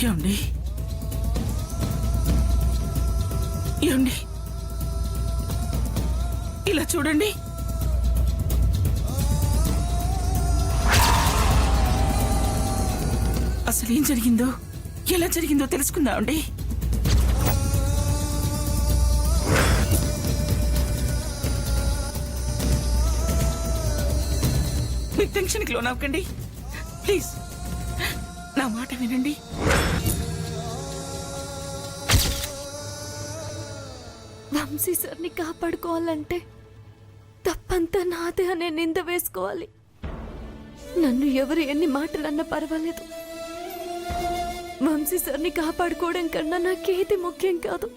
ఏమండి ఏమండి ఇలా చూడండి. అసలు ఏం జరిగిందో ఎలా జరిగిందో తెలుసుకుందామండి. మీకు టెన్షన్కి లోనవ్వకండి. ప్లీజ్ నా మాట వినండి. వంశీ సార్ని కాపాడుకోవాలంటే తప్పంతా నాదే అనే నింద వేసుకోవాలి. నన్ను ఎవరు ఎన్ని మాటలన్నా పర్వాలేదు, వంశీ సార్ని కాపాడుకోవడం కన్నా నాకేది ముఖ్యం కాదు.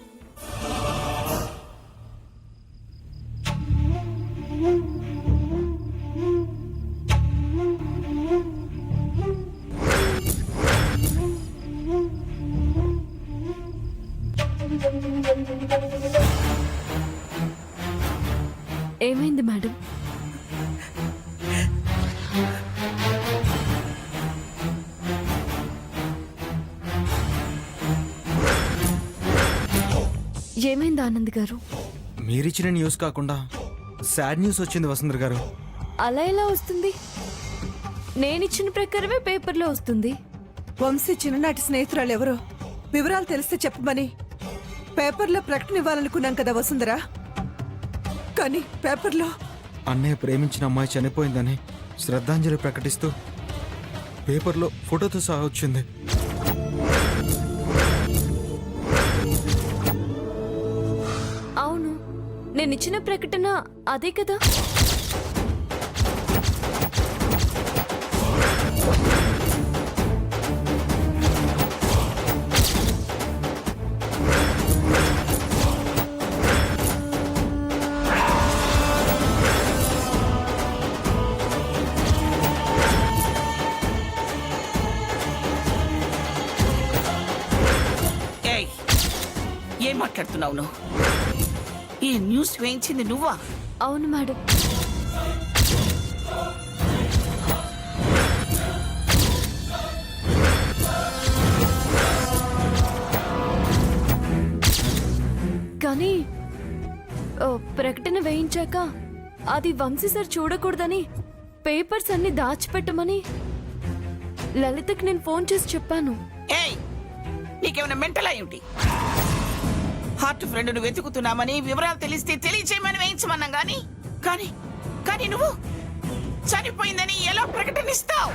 ఏమైంది మేడం? ఏమైంది ఆనంద్ గారు? మీరిచ్చిన న్యూస్ కాకుండా సాడ్ న్యూస్ వచ్చింది వసుంధర గారు. అలా ఎలా వస్తుంది? నేనిచ్చిన ప్రకారమే పేపర్లో వస్తుంది. వంశీ చిన్ననాటి స్నేహితురాలు ఎవరో వివరాలు తెలిస్తే చెప్పమని పేపర్లో ప్రకటన ఇవ్వాలనుకున్నాం కదా వసుంధర. కానీ పేపర్లో అన్నయ్య ప్రేమించిన అమ్మాయి చనిపోయిందని శ్రద్ధాంజలి ప్రకటిస్తూ పేపర్లో ఫోటోతో సహా వచ్చింది. అవును, నేనిచ్చిన ప్రకటన అదే కదా. ఏం మాట్లాడుతున్నావు నువ్వు? ఈ న్యూస్ వేయించింది నువ్వా? అవును మేడం. కానీ ప్రకటన వేయించాక అది వంశీ సార్ చూడకూడదని పేపర్స్ అన్ని దాచిపెట్టమని లలితకి నేను ఫోన్ చేసి చెప్పాను. ఏయ్, నీకేమైనా మెంటల్ అయ్యుంటి? హార్ట్ ఫ్రెండ్ను వెతుకుతున్నామని వివరాలు తెలిస్తే తెలియచేయమని వేయించమన్నాం కానీ కానీ కానీ నువ్వు చనిపోయిందని ఎలా ప్రకటనిస్తావు?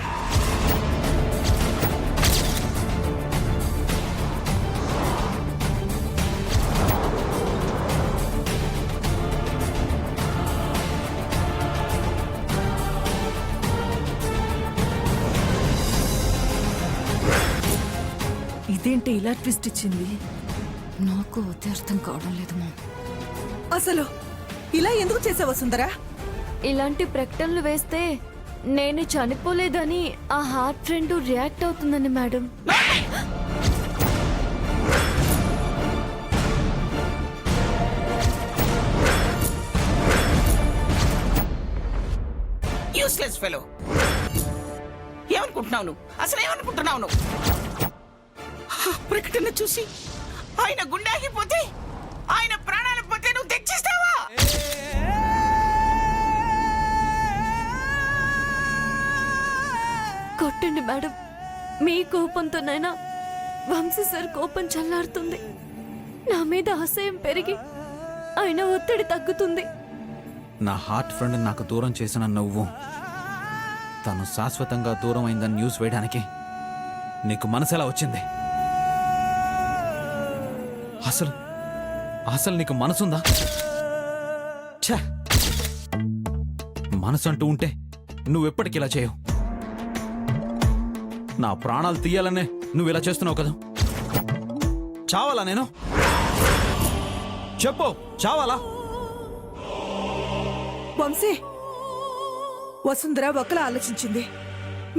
ఇదేంటి ఇలా ట్విస్ట్ ఇచ్చింది? నాకు అదే అర్థం కావడం లేదు మా. అసలు ఇలా ఎందుకు చేసావు వసుంధర? ఇలాంటి ప్రకటనలు వేస్తే నేను చనిపోలేదని ఆ హార్ట్ ఫ్రెండ్ రియాక్ట్ అవుతుందని మేడం. Useless fellow. ఏమనుకుంటున్నావు నువ్వు? అసలు ఏమనుకుంటున్నావు నువ్వు? ప్రకటన చూసి ఆయన గుండె ఆగిపోతే, ఆయన ప్రాణాలు పోతే నువ్వు తెచ్చిస్తావా? కొట్టండి మేడం, మీ కోపంతోనైనా వంశీ సార్ కోపం చల్లారుతుంది. నా మీద అసహ్యం పెరిగి ఆయన ఒత్తిడి తగ్గుతుంది. నా హార్ట్ ఫ్రెండ్ నాకు దూరం చేసిన నువ్వు తను శాశ్వతంగా దూరం అయిందని న్యూస్ వేయడానికి నీకు మనసెలా వచ్చింది? అసలు అసలు నీకు మనసుందా? ఛ, మనసు అంటూ ఉంటే నువ్వెప్పటికి ఇలా చేయవు. నా ప్రాణాలు తీయాలనే నువ్వు ఇలా చేస్తున్నావు కదా. చావాలా నేను? చెప్పు, చావాలా? వంశీ, వసుంధర ఒకలా ఆలోచించింది,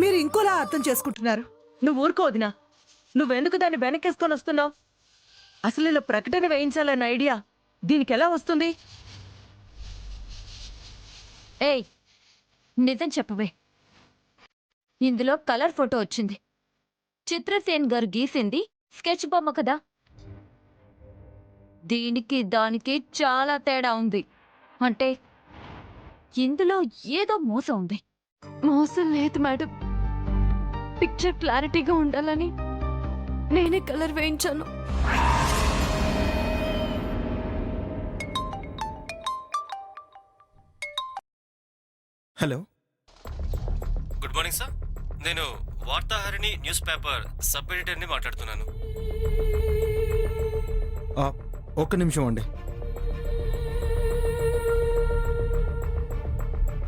మీరు ఇంకోలా అర్థం చేసుకుంటున్నారు. నువ్వు ఊరుకోదినా? నువ్వెందుకు దాన్ని వెనకేసుకొని వస్తున్నావు? అసలు ఇలా ప్రకటన వేయించాలన్న ఐడియా దీనికి ఎలా వస్తుంది? ఏయ్, నిజం చెప్పవే. ఇందులో కలర్ ఫోటో వచ్చింది. చిత్రసేన్ గారు గీసింది స్కెచ్ బొమ్మ కదా. దీనికి దానికి చాలా తేడా ఉంది. అంటే ఇందులో ఏదో మోసం ఉంది. మోసం లేదు మేడం. పిక్చర్ క్లారిటీగా ఉండాలని నేనే కలర్ వేయించాను. హలో. Good morning sir. నేను వార్తాహరిణి న్యూస్ పేపర్ సబ్ ఎడిటర్ని మాట్లాడుతున్నాను. ఒక్క నిమిషం అండి.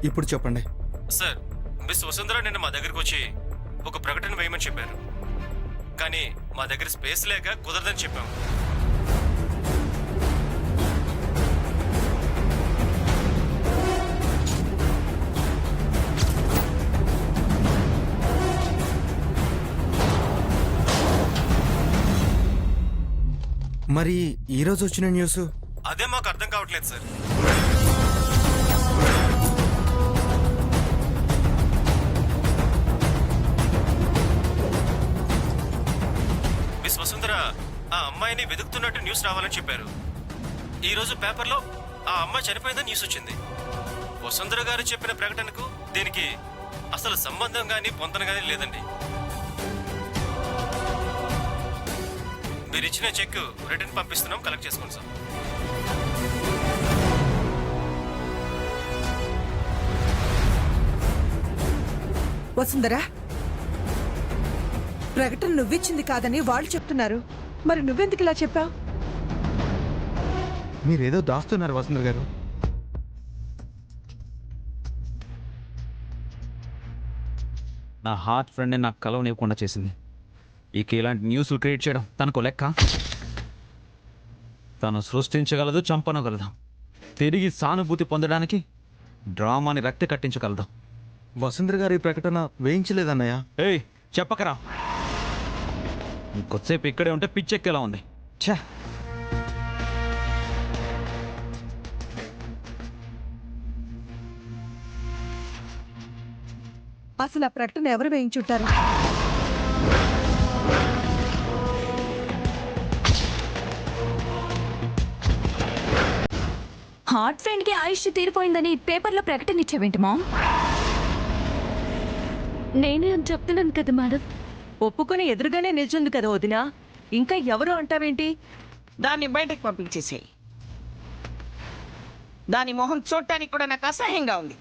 ఇప్పుడు చెప్పండి. సార్, మిస్ వసుంధర నిన్న మా దగ్గరికి వచ్చి ఒక ప్రకటన వేయమని చెప్పారు. కానీ మా దగ్గర స్పేస్ లేక కుదరదని చెప్పాము. మరి ఈరోజు వచ్చిన న్యూస్? అదే మాకు అర్థం కావట్లేదు సార్. మిస్ వసుంధర ఆ అమ్మాయిని వెతుకుతున్నట్టు న్యూస్ రావాలని చెప్పారు. ఈరోజు పేపర్లో ఆ అమ్మాయి చనిపోయిందని న్యూస్ వచ్చింది. వసుంధర గారు చెప్పిన ప్రకటనకు దీనికి అసలు సంబంధం కానీ పొందన కానీ లేదండి. మీరు ఇచ్చిన చెక్ రిటర్న్ పంపిస్తున్నాం, కలెక్ట్ చేసుకోండి సార్. వసుంధరా, ప్రకటన నువ్విచ్చింది కాదని వాళ్ళు చెప్తున్నారు. మరి నువ్వెందుకు ఇలా చెప్పావు? మీరేదో దాస్తున్నారు వసుంధర గారు. నా హార్ట్ ఫ్రెండ్ని నాకు కలవనివ్వకుండా చేసింది. ఇక ఇలాంటి న్యూస్లు క్రియేట్ చేయడం తనకు లెక్క. తను సృష్టించగలదు, చంపనగలదు. తిరిగి సానుభూతి పొందడానికి డ్రామాని రక్తి కట్టించగలదు. వసుంధర గారి ప్రకటన వేయించలేదన్నయ్య. ఏయ్ చెప్పకరా. ఇంకొద్దిసేపు ఇక్కడే ఉంటే పిచ్చెక్కేలా ఉంది. ఛే. అసలు ఆ ప్రకటన ఎవరు వేయించుంటారు? హార్ట్ ఫ్రెండ్ కి ఆయుష్ తీరిపోయిందని పేపర్లో ప్రకటన ఇచ్చావేంటి మామ్? నేనే అని చెప్తున్నాను కదా మేడం. ఒప్పుకొని ఎదురుగానే నిల్చుంది కదా వదినా, ఇంకా ఎవరు అంటావేంటి? దాన్ని బయటకు పంపించేసేయి. దాని మొహం చూడటానికి కూడా నాకు అసహ్యంగా ఉంది.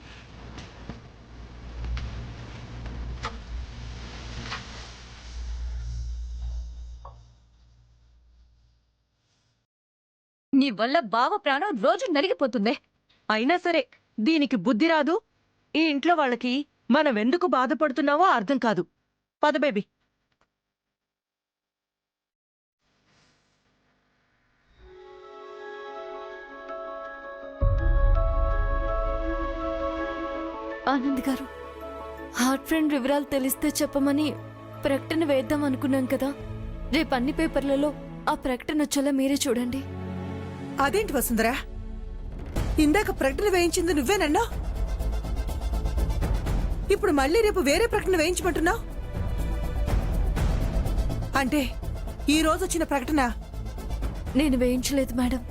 నీ వల్ల బావ ప్రాణం రోజు నలిగిపోతుంది. అయినా సరే దీనికి బుద్ధి రాదు. ఈ ఇంట్లో వాళ్ళకి మనం ఎందుకు బాధపడుతున్నావో అర్థం కాదు. పద బేబీ. ఆనంద్ గారు, హార్ట్ ఫ్రెండ్ వివరాలు తెలిస్తే చెప్పమని ప్రకటన వేద్దాం అనుకున్నాం కదా. రేపు అన్ని పేపర్లలో ఆ ప్రకటన వచ్చేలా మీరే చూడండి. అదేంటి వసుంధరా, ఇందాక ప్రకటన వేయించింది నువ్వేనన్నా? ఇప్పుడు మళ్ళీ రేపు వేరే ప్రకటన వేయించమంటున్నావు? అంటే ఈ రోజు వచ్చిన ప్రకటన నేను వేయించలేదు మేడం.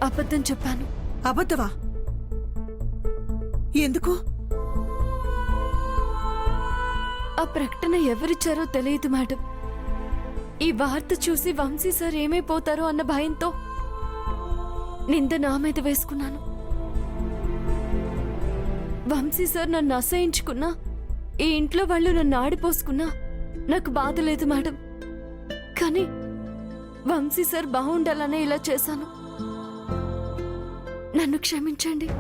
అబద్ధం చెప్పాను. అబద్ధమా? ఎందుకు? ఆ ప్రకటన ఎవరిచ్చారో తెలియదు మేడం. ఈ వార్త చూసి వంశీ సార్ ఏమైపోతారో అన్న భయంతో నింద నా మీద వేసుకున్నాను. వంశీ సార్ నన్ను అసహించుకున్నా, ఈ ఇంట్లో వాళ్ళు నన్ను ఆడిపోసుకున్నా నాకు బాధ లేదు మేడం. కానీ వంశీ సార్ బాగుండాలనే ఇలా చేశాను. నన్ను క్షమించండి.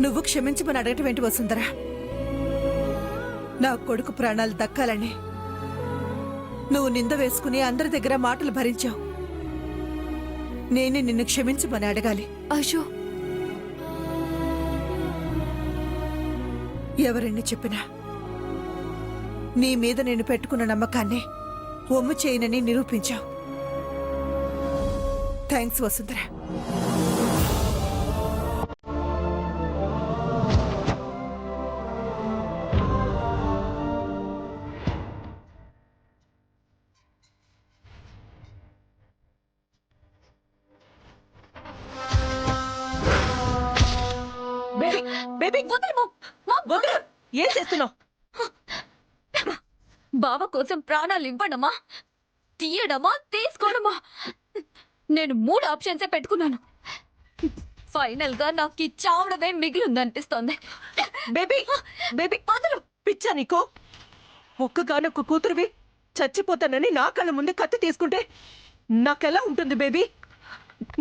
నువ్వు క్షమించమని అడగటం ఏంటి వసుంధరా? నా కొడుకు ప్రాణాలు దక్కాలని నువ్వు నింద వేసుకుని అందరి దగ్గర మాటలు భరించావు. నేనే నిన్ను క్షమించమని అడగాలి. అయ్యో, ఎవరెన్ని చెప్పినా నీ మీద నేను పెట్టుకున్న నమ్మకాన్ని ఒమ్ము చేయనని నిరూపించావు. థ్యాంక్స్ వసుంధర. బేబీ బేబీ వదలు. ఏం చేస్తున్నావు? బావ కోసం ప్రాణాలు ఇవ్వడమా, తీయడమా, తీసుకోవడమా? నేను 3 ఆప్షన్సే పెట్టుకున్నాను. ఫైనల్ గా నాకు ఈ చావడమే మిగిలిందనిపిస్తోంది. బేబీ బేబీ వదలు. పిచ్చా నీకో? ఒక్కగానొక్క కూతురువి చచ్చిపోతానని నా కళ్ళ ముందే కత్తి తీసుకుంటే నాకెలా ఉంటుంది బేబీ?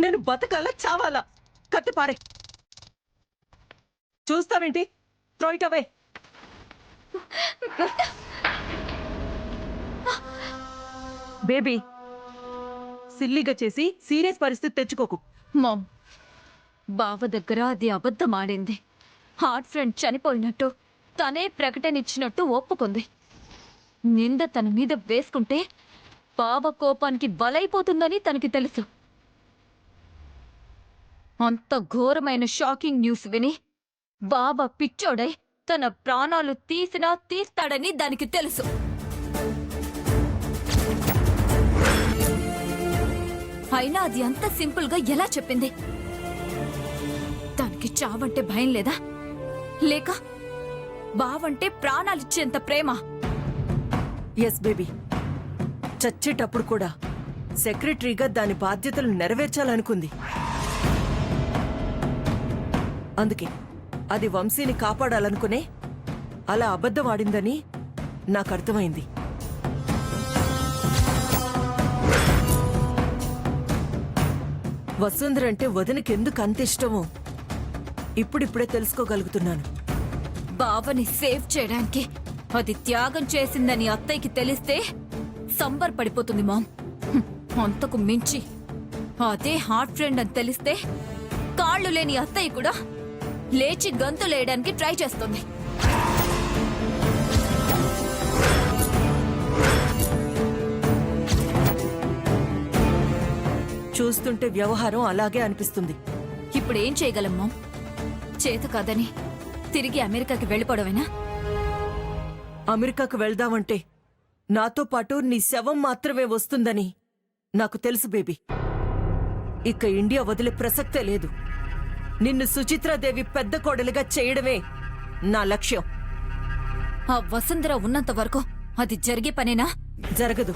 నేను బతకాలా చావాలా? కత్తి పారే. చూస్తావేంటి? Throw it away. బేబీ సిల్లిగా చేసి సీరియస్ పరిస్థితి తెచ్చుకోకు. మామ్, బావ దగ్గర అది అబద్ధం ఆడింది. హార్ట్ ఫ్రెండ్ చనిపోయినట్టు తనే ప్రకటన ఇచ్చినట్టు ఒప్పుకుంది. నింద తన మీద వేసుకుంటే బావ కోపానికి బలైపోతుందని తనకి తెలుసు. అంత ఘోరమైన షాకింగ్ న్యూస్ విని బావ పిచ్చోడై తన ప్రాణాలు తీసినా తీస్తాడని దానికి తెలుసు. అయినా అది అంత సింపుల్ గా ఎలా చెప్పింది? దానికి చావంటే భయం లేదా? లేక బావంటే ప్రాణాలిచ్చేంత ప్రేమ? ఎస్ బేబీ, చచ్చేటప్పుడు కూడా సెక్రటరీగా దాని బాధ్యతలు నెరవేర్చాలనుకుంది. అందుకే అది వంశీని కాపాడాలనుకునే అలా అబద్ధమాడిందని నాకు అర్థమైంది. వసుంధరంటే వదినకెందుకు అంత ఇష్టమో ఇప్పుడిప్పుడే తెలుసుకోగలుగుతున్నాను. బావని సేవ్ చేయడానికి అది త్యాగం చేసిందని అత్తయ్యకి తెలిస్తే సంబరపడిపోతుంది మామ్. అంతకు మించి అదే హార్ట్ ఫ్రెండ్ అని తెలిస్తే కాళ్ళు లేని అత్తయ్య కూడా లేచి గంతులేయడానికి ట్రై చేస్తుంది. చూస్తుంటే వ్యవహారం అలాగే అనిపిస్తుంది. ఇప్పుడు ఏం చేయగలం మామ్? చేత కాదని తిరిగి అమెరికాకి వెళ్ళిపోవడమేనా? అమెరికాకు వెళ్దామంటే నాతో పాటు నీ శవం మాత్రమే వస్తుందని నాకు తెలుసు బేబీ. ఇక ఇండియా వదిలే ప్రసక్తే లేదు. నిన్ను సుచిత్రాదేవి పెద్ద కోడలిగా చేయడమే నా లక్ష్యం. ఆ వసుంధర ఉన్నంత వరకు అది జరిగే పనేనా? జరగదు.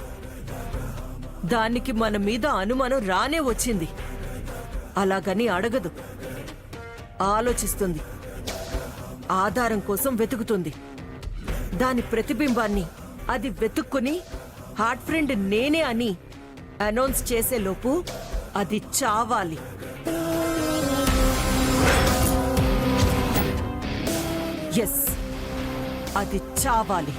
దానికి మన మీద అనుమానం రానే వచ్చింది. అలాగని అడగదు, ఆలోచిస్తుంది, ఆధారం కోసం వెతుకుతుంది. దాని ప్రతిబింబాన్ని అది వెతుక్కుని హార్ట్ ఫ్రెండ్ నేనే అని అనౌన్స్ చేసేలోపు అది చావాలి. ఎస్, అది చావాలి.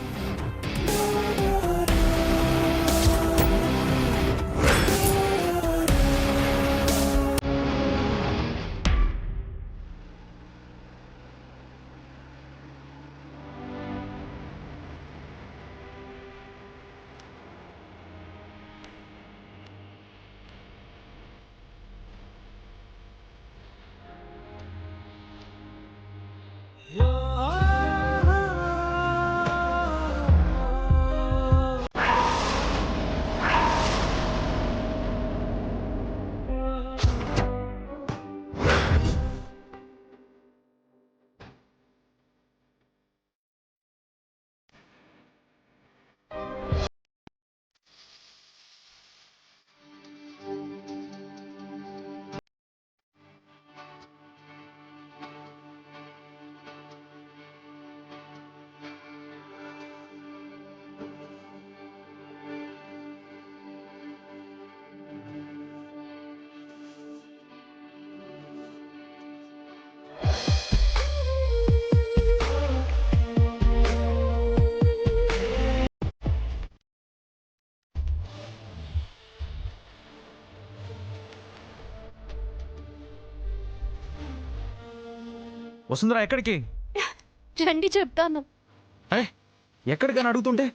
వసుంధరా ఎక్కడికి? రండి చెప్తాను. ఎక్కడికైనా అడుగుతుంటే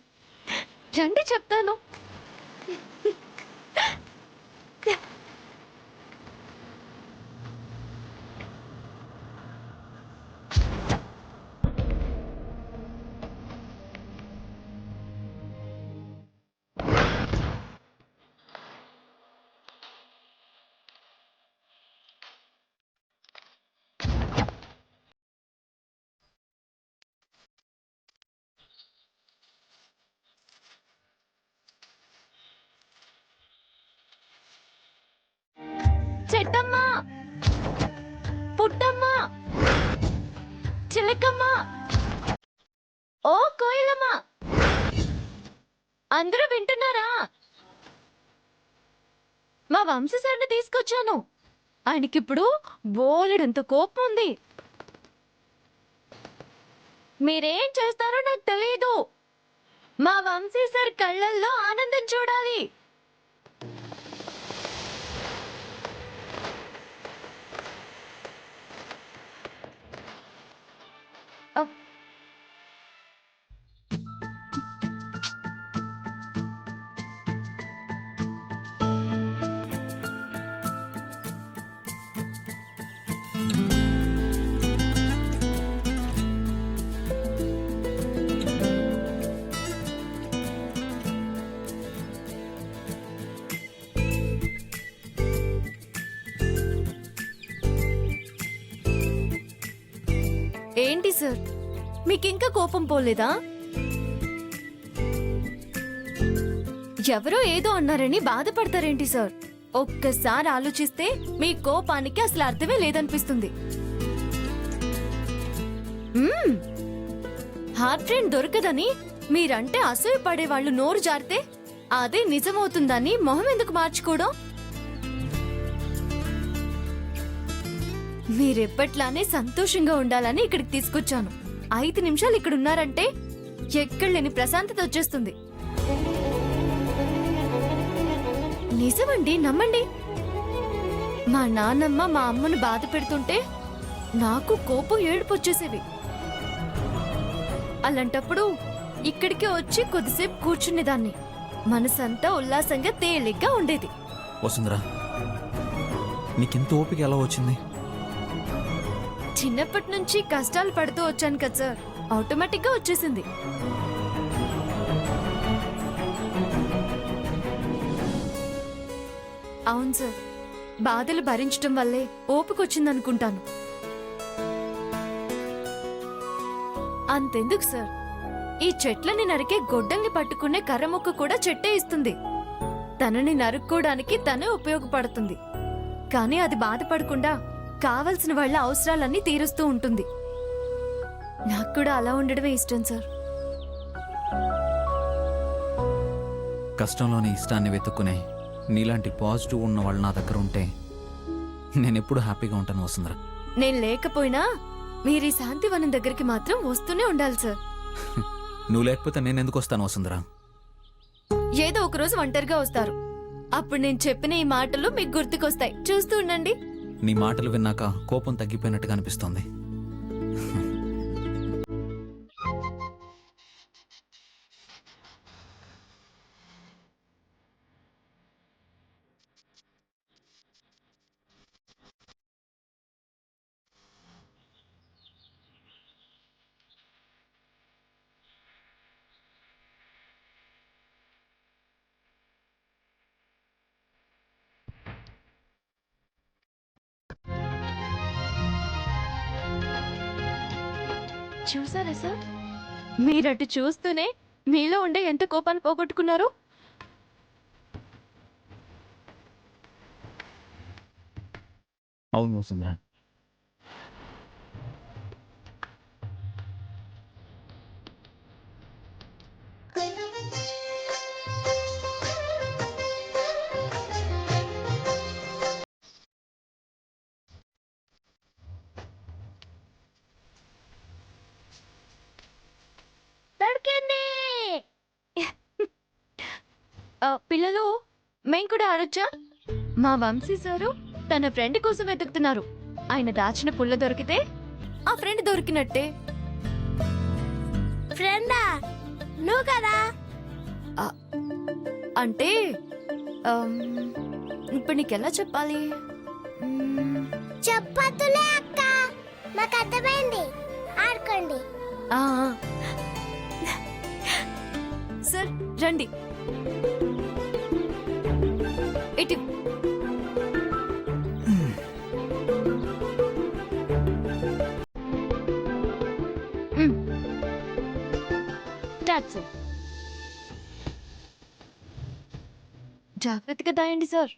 రండి చెప్తాను. చెట్టమ్మ, పుట్టమ్మ, చిలకమ్మ, ఓ కోయిలమ్మ, అందరూ వింటున్నారా? మా వంశీ సార్ని తీసుకొచ్చాను. ఆయనకిప్పుడు బోలెడంత కోపం ఉంది. మీరేం చేస్తారో నాకు తెలియదు. మా వంశీ సార్ కళ్ళల్లో ఆనందం చూడాలి. ఏంటి సార్, మీకింకా కోపం పోలేదా? ఎవరో ఏదో అన్నారని బాధపడతారేంటి సార్? ఒక్కసారి ఆలోచిస్తే మీ కోపానికి అసలు అర్థమే లేదనిపిస్తుంది. హార్ట్ ఫ్రెండ్ దొరకదని మీరంటే అసూయ పడేవాళ్ళు నోరు జారితే అదే నిజమవుతుందని మొహం ఎందుకు మార్చుకోవడం? మీరెప్పట్లానే సంతోషంగా ఉండాలని ఇక్కడికి తీసుకొచ్చాను. 5 నిమిషాలు ఇక్కడ ఉన్నారంటే ఎక్కడ లేని ప్రశాంతత వచ్చేస్తుంది. నిజమండి, నమ్మండి. మా నాన్నమ్మ మా అమ్మను బాధ పెడుతుంటే నాకు కోపం ఏడుపు వచ్చేసేవి. అలాంటప్పుడు ఇక్కడికి వచ్చి కొద్దిసేపు కూర్చునేదాన్ని. మనసంతా ఉల్లాసంగా తేలిగ్గా ఉండేది. వసుంధరా, నీకింత ఓపిక ఎలా వచ్చింది? చిన్నప్పటి నుంచి కష్టాలు పడుతూ వచ్చాను కదా సార్, ఆటోమేటిక్ గా వచ్చేసింది. అవును సార్, బాధలు భరించడం వల్లే ఓపికొచ్చిందనుకుంటాను. అంతెందుకు సార్, ఈ చెట్లని నరికే గొడ్డల్ని పట్టుకునే కర్ర ముక్క కూడా చెట్టే ఇస్తుంది. తనని నరుక్కోవడానికి తనే ఉపయోగపడుతుంది. కానీ అది బాధపడకుండా కావలసిన వాళ్ళ అవసరాలన్నీ తీరుస్తూ ఉంటుంది. నాకు కూడా అలా ఉండడమే ఇష్టం సార్. కష్టంలోని ఇష్టాన్ని వెతుక్కునే నీలాంటి పాజిటివ్ ఉన్న వాళ్ళు నా దగ్గర ఉంటే నేను ఎప్పుడు హ్యాపీగా ఉంటాను వసుంధరా. నేను లేకపోయినా మీరు ఈ శాంతివనం దగ్గరికి మాత్రం వస్తూనే ఉండాలి సార్. నువ్వు లేకపోతే నేను ఎందుకు వస్తాను వసుంధరా? ఏదో ఒక రోజు ఒంటరిగా వస్తారు. అప్పుడు నేను చెప్పిన ఈ మాటలు మీకు గుర్తుకొస్తాయి. చూస్తూ ఉండండి. నీ మాటలు విన్నాక కోపం తగ్గిపోయినట్టుగా అనిపిస్తోంది. చూసారా సార్, మీరటు చూస్తూనే మీలో ఉండే ఎంత కోపాన్ని పోగొట్టుకున్నారు. అవును వసుంధరా. పిల్లలు, మేం కూడా ఆడొచ్చా? మా వంశీ సారు తన ఫ్రెండ్ కోసం వెతుకుతున్నారు. ఆయన దాచిన పుల్ల దొరికితే ఆ ఫ్రెండ్ దొరికినట్టే. ఫ్రెండా నువ్వు కదా? అంటే ఇప్పుడు నీకెలా చెప్పాలి? చెప్పొద్దులే అక్క, నాకు అర్థమైంది. ఆడుకోండి. ఆ, సార్ రండి. ఇటు జాగ్రత్తగా దాయండి సార్.